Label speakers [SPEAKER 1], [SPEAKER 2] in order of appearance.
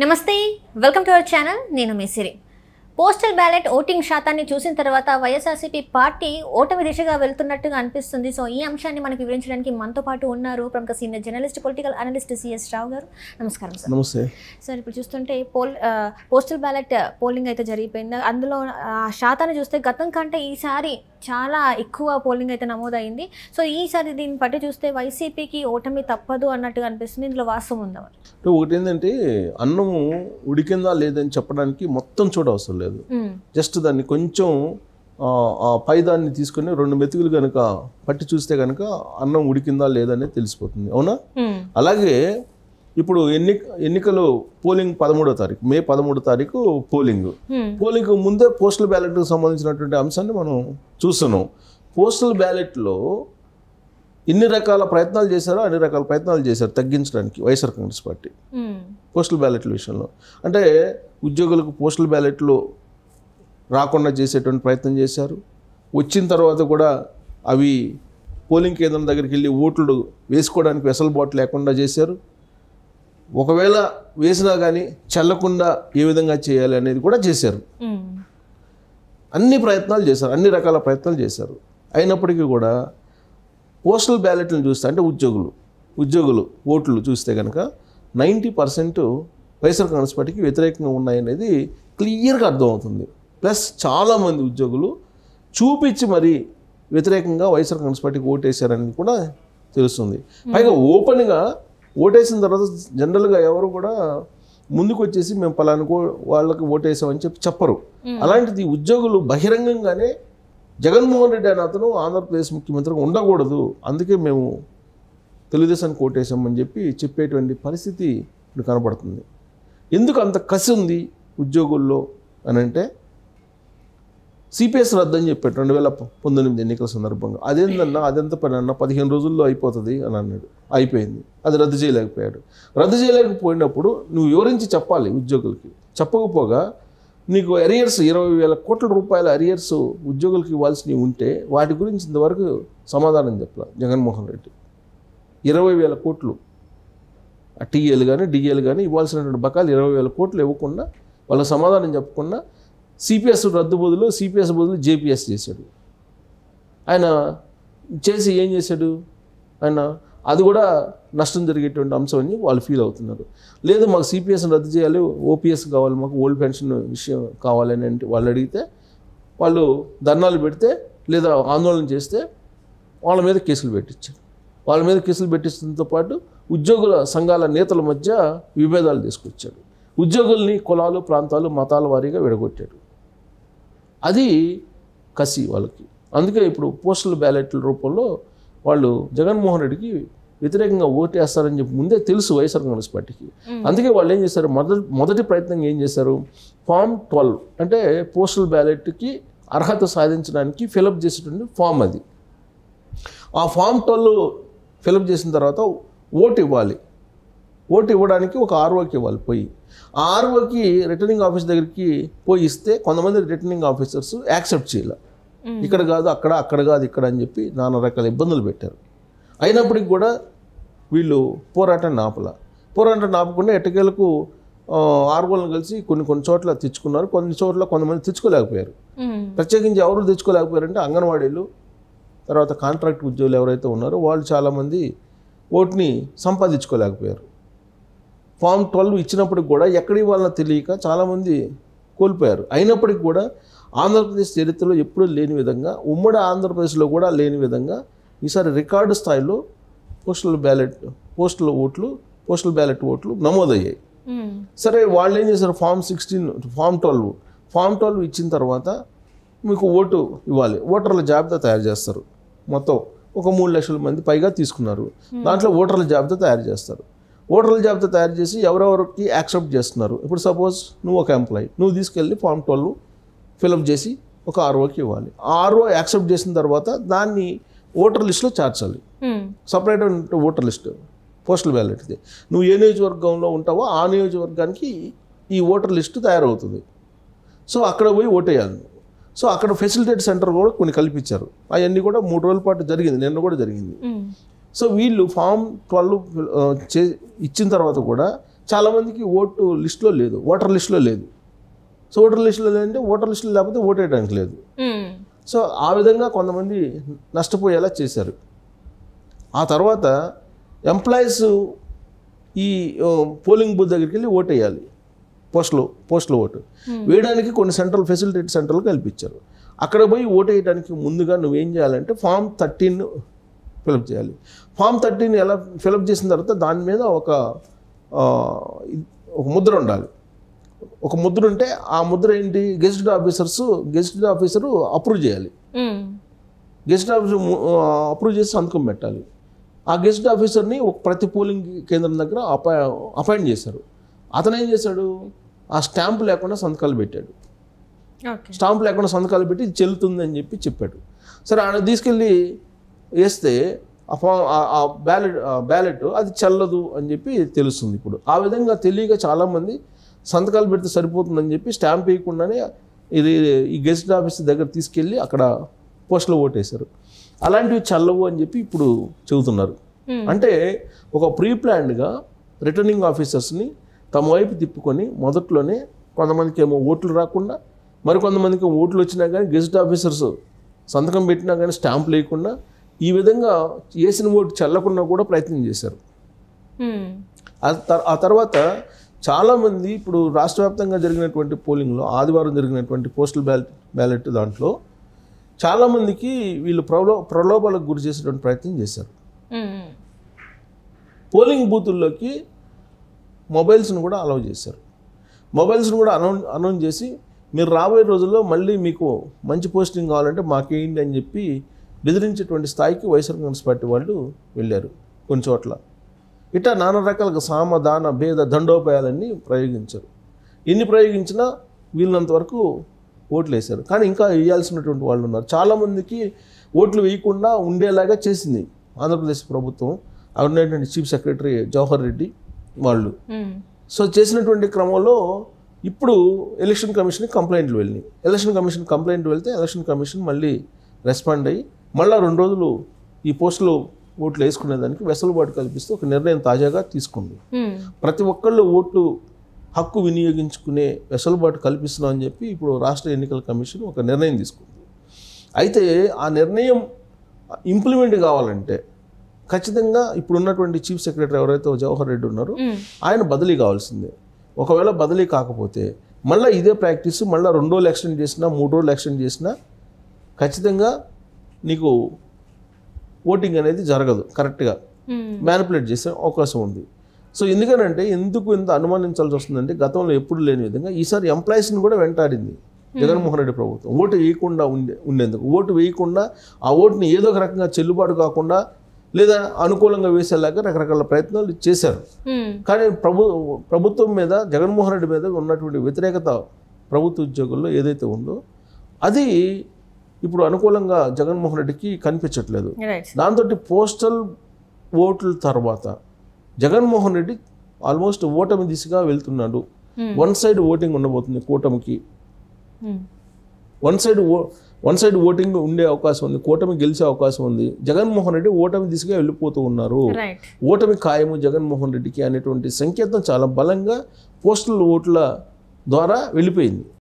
[SPEAKER 1] నమస్తే welcome to our channel నేను మిసిరి postal ballot voting శాతాన్ని చూసిన తర్వాత వైఎస్ఆర్సీపీ పార్టీ ఓటమి దిశగా వెళ్తున్నట్టుగా అనిపిస్తుంది. సో ఈ అంశాన్ని మనకు వివరించడానికి మనతో పాటు ఉన్నారు ప్రముఖ senior journalist political analyst CS Rao గారు. నమస్కారం సార్.
[SPEAKER 2] నమస్తే
[SPEAKER 1] సార్, ఇప్పుడు చూస్తుంటే పోస్టల్ బ్యాలెట్ పోలింగ్ అయితే జరిగిపోయింది. అందులో శాతాన్ని చూస్తే గతం కంటే ఈసారి చాలా ఎక్కువ పోలింగ్ అయితే నమోదైంది. సో ఈసారి దీన్ని బట్టి చూస్తే వైసీపీకి ఓటమి తప్పదు అన్నట్టుగా అనిపిస్తుంది. ఇందులో వాస్తవం ఉందా?
[SPEAKER 2] ఒకటి ఏంటంటే అన్నము ఉడికిందా లేదని చెప్పడానికి మొత్తం చూడవసరం లేదు. జస్ట్ దాన్ని కొంచెం పైదాన్ని తీసుకుని 2 మెతుకులు కనుక పట్టి చూస్తే కనుక అన్నం ఉడికిందా లేదనేది తెలిసిపోతుంది. అవునా? అలాగే ఇప్పుడు ఎన్నికలు పోలింగ్ 13వ తారీఖు మే 13వ తారీఖు పోలింగ్ ముందే పోస్టల్ బ్యాలెట్కి సంబంధించినటువంటి అంశాన్ని మనం చూస్తున్నాం. పోస్టల్ బ్యాలెట్లో ఎన్ని రకాల ప్రయత్నాలు చేశారో అన్ని రకాల ప్రయత్నాలు చేశారు తగ్గించడానికి వైఎస్ఆర్ కాంగ్రెస్ పార్టీ పోస్టల్ బ్యాలెట్ల విషయంలో. అంటే ఉద్యోగులకు పోస్టల్ బ్యాలెట్లు రాకుండా చేసేటువంటి ప్రయత్నం చేశారు. వచ్చిన తర్వాత కూడా అవి పోలింగ్ కేంద్రం దగ్గరికి వెళ్ళి ఓట్లు వేసుకోవడానికి వెసలుబాటు లేకుండా చేశారు. ఒకవేళ వేసినా కానీ చల్లకుండా ఏ విధంగా చేయాలి అనేది కూడా చేశారు. అన్ని ప్రయత్నాలు చేశారు, అన్ని రకాల ప్రయత్నాలు చేశారు. అయినప్పటికీ కూడా పోస్టల్ బ్యాలెట్లను చూస్తే అంటే ఉద్యోగులు ఓట్లు చూస్తే కనుక 90% వైఎస్ఆర్ కాంగ్రెస్ పార్టీకి వ్యతిరేకంగా ఉన్నాయనేది క్లియర్గా అర్థమవుతుంది. ప్లస్ చాలామంది ఉద్యోగులు చూపించి మరీ వ్యతిరేకంగా వైఎస్ఆర్ కాంగ్రెస్ పార్టీకి ఓటేశారని కూడా తెలుస్తుంది. పైగా ఓపెన్గా ఓటేసిన తర్వాత జనరల్గా ఎవరు కూడా ముందుకు వచ్చేసి మేము పలానా వాళ్ళకి ఓటేసామని చెప్పరు. అలాంటిది ఉద్యోగులు బహిరంగంగానే జగన్మోహన్ రెడ్డి అనే అతను ఆంధ్రప్రదేశ్ ముఖ్యమంత్రిగా ఉండకూడదు, అందుకే మేము తెలుగుదేశానికి ఓటేసామని చెప్పేటువంటి పరిస్థితి ఇప్పుడు కనపడుతుంది. ఎందుకు అంత కసి ఉంది ఉద్యోగుల్లో అని అంటే సిపిఎస్ రద్దు అని చెప్పాడు 2019 ఎన్నికల సందర్భంగా. అదేందన్నా అదెంత పని అన్న 15 రోజుల్లో అయిపోతుంది అని అన్నాడు. అయిపోయింది. అది రద్దు చేయలేకపోయాడు. రద్దు చేయలేకపోయినప్పుడు నువ్వు వివరించి చెప్పాలి ఉద్యోగులకి. చెప్పకపోగా నీకు అరియర్స్ 20,000 కోట్ల రూపాయల అరియర్స్ ఉద్యోగులకి ఇవ్వాల్సినవి ఉంటే వాటి గురించి ఇంతవరకు సమాధానం చెప్పాలి జగన్మోహన్ రెడ్డి. 20,000 కోట్లు టీఏలు కానీ డిఏలు కానీ ఇవ్వాల్సినటువంటి బకాలు 20,000 కోట్లు ఇవ్వకుండా వాళ్ళకి సమాధానం చెప్పకుండా సిపిఎస్ రద్దు బదులు జేపీఎస్ చేశాడు. ఆయన చేసి ఏం చేశాడు? ఆయన అది కూడా నష్టం జరిగేటువంటి అంశం అని వాళ్ళు ఫీల్ అవుతున్నారు. లేదు మాకు సిపిఎస్ రద్దు చేయాలి, ఓపీఎస్ కావాలి, మాకు ఓల్డ్ పెన్షన్ విషయం కావాలని అంటే వాళ్ళు అడిగితే వాళ్ళు ధర్నాలు పెడితే లేదా ఆందోళన చేస్తే వాళ్ళ మీద కేసులు పెట్టించారు. వాళ్ళ మీద కేసులు పెట్టించడంతో పాటు ఉద్యోగుల సంఘాల నేతల మధ్య విభేదాలు తీసుకొచ్చాడు. ఉద్యోగుల్ని కులాలు, ప్రాంతాలు, మతాల వారీగా విడగొట్టాడు. అది కసి వాళ్ళకి. అందుకే ఇప్పుడు పోస్టల్ బ్యాలెట్ల రూపంలో వాళ్ళు జగన్మోహన్ రెడ్డికి వ్యతిరేకంగా ఓటేస్తారని చెప్పి ముందే తెలుసు వైఎస్ఆర్ కాంగ్రెస్ పార్టీకి. అందుకే వాళ్ళు ఏం చేశారు, మొదటి ప్రయత్నం ఏం చేశారు, ఫామ్ 12 అంటే పోస్టల్ బ్యాలెట్కి అర్హత సాధించడానికి ఫిలప్ చేసేటువంటి ఫామ్ అది. ఆ ఫామ్ 12 ఫిలప్ చేసిన తర్వాత ఓటు ఇవ్వాలి. ఓటు ఇవ్వడానికి ఒక ఆర్ఓకి ఇవ్వాలి. పోయి ఆ ఆర్ఓకి రిటర్నింగ్ ఆఫీస్ దగ్గరికి పోయి ఇస్తే కొంతమంది రిటర్నింగ్ ఆఫీసర్స్ యాక్సెప్ట్ చేయాలి. ఇక్కడ కాదు అక్కడ కాదు ఇక్కడ అని చెప్పి నానా రకాల ఇబ్బందులు పెట్టారు. అయినప్పటికీ కూడా వీళ్ళు పోరాటాన్ని ఆపకుండా ఎట్టకేలకు ఆర్ఓలను కలిసి కొన్ని చోట్ల తెచ్చుకున్నారు. కొన్ని చోట్ల కొంతమంది తెచ్చుకోలేకపోయారు. ప్రత్యేకించి ఎవరు తెచ్చుకోలేకపోయారంటే అంగన్వాడీలు, తర్వాత కాంట్రాక్ట్ ఉద్యోగులు ఎవరైతే ఉన్నారో వాళ్ళు చాలామంది ఓటుని సంపాదించుకోలేకపోయారు. ఫామ్ 12 ఇచ్చినప్పటికి కూడా ఎక్కడి వాళ్ళని తెలియక చాలామంది కోల్పోయారు. అయినప్పటికీ కూడా ఆంధ్రప్రదేశ్ చరిత్రలో ఎప్పుడూ లేని విధంగా, ఉమ్మడి ఆంధ్రప్రదేశ్లో కూడా లేని విధంగా ఈసారి రికార్డు స్థాయిలో పోస్టల్ బ్యాలెట్ ఓట్లు నమోదయ్యాయి. సరే వాళ్ళు ఏం చేశారు, ఫామ్ 12 ఇచ్చిన తర్వాత మీకు ఓటు ఇవ్వాలి, ఓటర్ల జాబితా తయారు చేస్తారు. మొత్తం ఒక 3 లక్షల మంది పైగా తీసుకున్నారు. దాంట్లో ఓటర్ల జాబితా తయారు చేస్తారు. ఓటర్ల జాబితా తయారు చేసి ఎవరెవరికి యాక్సెప్ట్ చేస్తున్నారు. ఇప్పుడు సపోజ్ నువ్వు ఒక ఎంప్లాయీ, నువ్వు తీసుకెళ్ళి ఫామ్ 12 ఫిలప్ చేసి ఒక ఆర్ఓకి ఇవ్వాలి. ఆర్ఓ యాక్సెప్ట్ చేసిన తర్వాత దాన్ని ఓటర్ లిస్టులో చేర్చాలి. సపరేట్ ఓటర్ లిస్ట్ పోస్టల్ బ్యాలెట్ది. నువ్వు ఏ నియోజకవర్గంలో ఉంటావో ఆ నియోజకవర్గానికి ఈ ఓటర్ లిస్టు తయారవుతుంది. సో అక్కడ పోయి ఓటేయాలి. సో అక్కడ ఫెసిలిటేట్ సెంటర్ కూడా కొన్ని కల్పించారు. అవన్నీ కూడా 3 రోజుల పాటు జరిగింది, నిన్న కూడా జరిగింది. సో వీళ్ళు ఫామ్ 12 ఇచ్చిన తర్వాత కూడా చాలామందికి ఓటు లిస్టులో లేదు, ఓటర్ లిస్టులో లేదు. సో ఓటర్ లిస్టులో లేదంటే ఓటర్ లిస్టులో లేకపోతే ఓటు వేయడానికి లేదు. సో ఆ విధంగా కొంతమంది నష్టపోయేలా చేశారు. ఆ తర్వాత ఎంప్లాయీస్ ఈ పోలింగ్ బూత్ దగ్గరికి వెళ్ళి ఓటు వేయాలి, పోస్టులో ఓటు వేయడానికి కొన్ని ఫెసిలిటేట్ సెంటర్లు కల్పించారు. అక్కడ పోయి ఓటు వేయడానికి ముందుగా నువ్వేం చేయాలంటే ఫామ్ 13 ఫిలప్ చేయాలి. ఫామ్ 13 ఎలా ఫిలప్ చేసిన తర్వాత దాని మీద ఒక ముద్ర ఉండాలి. ఒక ముద్ర ఉంటే ఆ ముద్ర ఏంటి, గెజిటెడ్ ఆఫీసరు అప్రూవ్ చేయాలి. గెజిటెడ్ ఆఫీసర్ అప్రూవ్ చేసి సంతకం పెట్టాలి. ఆ గెజిటెడ్ ఆఫీసర్ని ప్రతి పోలింగ్ కేంద్రం దగ్గర అపాయింట్ చేశారు. అతను ఏం చేశాడు, ఆ స్టాంప్ లేకుండా సంతకాలు పెట్టాడు. స్టాంప్ లేకుండా సంతకాలు పెట్టి ఇది చెల్లుతుందని చెప్పాడు. సరే ఆయన తీసుకెళ్ళి వేస్తే ఆ బ్యాలెట్ అది చెల్లదు అని చెప్పి తెలుస్తుంది. ఇప్పుడు ఆ విధంగా తెలియక చాలామంది సంతకాలు పెడితే సరిపోతుందని చెప్పి స్టాంప్ వేయకుండానే ఈ గెజిటెడ్ ఆఫీసర్ దగ్గర తీసుకెళ్ళి అక్కడ పోస్టులో ఓటేశారు. అలాంటివి చల్లవు అని చెప్పి ఇప్పుడు చెబుతున్నారు. అంటే ఒక ప్రీ ప్లాన్డ్గా రిటర్నింగ్ ఆఫీసర్స్ని తమ వైపు తిప్పుకొని మొదట్లోనే కొంతమందికి ఏమో ఓట్లు రాకుండా, మరికొంతమందికి ఓట్లు వచ్చినా కానీ గెజిటెడ్ ఆఫీసర్స్ సంతకం పెట్టినా కానీ స్టాంప్ లేకుండా ఈ విధంగా వేసిన ఓటు చల్లకుండా కూడా ప్రయత్నం చేశారు. ఆ తర్వాత చాలామంది ఇప్పుడు రాష్ట్ర వ్యాప్తంగా జరిగినటువంటి పోలింగ్లో ఆదివారం జరిగినటువంటి పోస్టల్ బ్యాలెట్ దాంట్లో చాలామందికి వీళ్ళు ప్రలోభాలకు గురి చేసేటువంటి ప్రయత్నం చేశారు. పోలింగ్ బూతుల్లోకి మొబైల్స్ను కూడా అలౌ చేశారు. మొబైల్స్ను కూడా అనౌన్స్ చేసి మీరు రాబోయే రోజుల్లో మళ్ళీ మీకు మంచి పోస్టింగ్ కావాలంటే మాకేంటి అని చెప్పి బెదిరించేటువంటి స్థాయికి వైఎస్ఆర్ కాంగ్రెస్ పార్టీ వాళ్ళు వెళ్ళారు కొన్ని చోట్ల. ఇట్లా నానా రకాలుగా సామ దాన భేద దండోపాయాలన్నీ ప్రయోగించారు. ఎన్ని ప్రయోగించినా వీళ్ళంత వరకు ఓట్లు వేశారు. కానీ ఇంకా వేయాల్సినటువంటి వాళ్ళు ఉన్నారు. చాలామందికి ఓట్లు వేయకుండా ఉండేలాగా చేసింది ఆంధ్రప్రదేశ్ ప్రభుత్వం. ఉన్నటువంటి చీఫ్ సెక్రటరీ జవహర్ రెడ్డి వాళ్ళు. సో చేసినటువంటి క్రమంలో ఇప్పుడు ఎలక్షన్ కమిషన్కి కంప్లైంట్లు వెళ్ళినాయి. ఎలక్షన్ కమిషన్ మళ్ళీ రెస్పాండ్ అయ్యి మళ్ళీ 2 రోజులు ఈ పోస్టులో ఓట్లు వేసుకునేదానికి వెసులుబాటు కల్పిస్తూ ఒక నిర్ణయం తాజాగా తీసుకుంది. ప్రతి ఒక్కళ్ళు ఓట్లు హక్కు వినియోగించుకునే వెసులుబాటు కల్పిస్తున్నాం అని చెప్పి ఇప్పుడు రాష్ట్ర ఎన్నికల కమిషన్ ఒక నిర్ణయం తీసుకుంది. అయితే ఆ నిర్ణయం ఇంప్లిమెంట్ కావాలంటే ఖచ్చితంగా ఇప్పుడు ఉన్నటువంటి చీఫ్ సెక్రటరీ ఎవరైతే జవహర్ రెడ్డి ఉన్నారో ఆయన బదిలీ కావాల్సిందే. ఒకవేళ బదిలీ కాకపోతే మళ్ళీ ఇదే ప్రాక్టీస్ మళ్ళీ 2 రోజులు ఎక్స్టెండ్ చేసినా 3 రోజులు ఎక్స్టెండ్ చేసినా ఖచ్చితంగా నీకు ఓటింగ్ అనేది జరగదు, కరెక్ట్గా మ్యానిపులేట్ చేసే అవకాశం ఉంది. సో ఎందుకనంటే ఎందుకు ఇంత అనుమానించాల్సి వస్తుందంటే గతంలో ఎప్పుడు లేని విధంగా ఈసారి ఎంప్లాయీస్ని కూడా వెంటాడింది జగన్మోహన్ రెడ్డి ప్రభుత్వం. ఓటు వేయకుండా ఉండేందుకు, ఓటు వేయకుండా ఆ ఓటుని ఏదో ఒక రకంగా చెల్లుబాటు కాకుండా లేదా అనుకూలంగా వేసేలాగా రకరకాల ప్రయత్నాలు చేశారు. కానీ ప్రభుత్వం మీద, జగన్మోహన్ రెడ్డి మీద ఉన్నటువంటి వ్యతిరేకత ప్రభుత్వ ఉద్యోగుల్లో ఏదైతే ఉందో అది ఇప్పుడు అనుకూలంగా జగన్మోహన్ రెడ్డికి కనిపించట్లేదు. దాంతో పోస్టల్ ఓట్ల తర్వాత జగన్మోహన్ రెడ్డి ఆల్మోస్ట్ ఓటమి దిశగా వెళ్తున్నాడు. వన్ సైడ్ ఓటింగ్ ఉండబోతుంది కూటమికి. వన్ సైడ్ ఓటింగ్ ఉండే అవకాశం ఉంది, కూటమి గెలిచే అవకాశం ఉంది. జగన్మోహన్ రెడ్డి ఓటమి దిశగా వెళ్ళిపోతూ ఉన్నారు. ఓటమి ఖాయము జగన్మోహన్ రెడ్డికి అనేటువంటి సంకేతం చాలా బలంగా పోస్టల్ ఓట్ల ద్వారా వెళ్ళిపోయింది.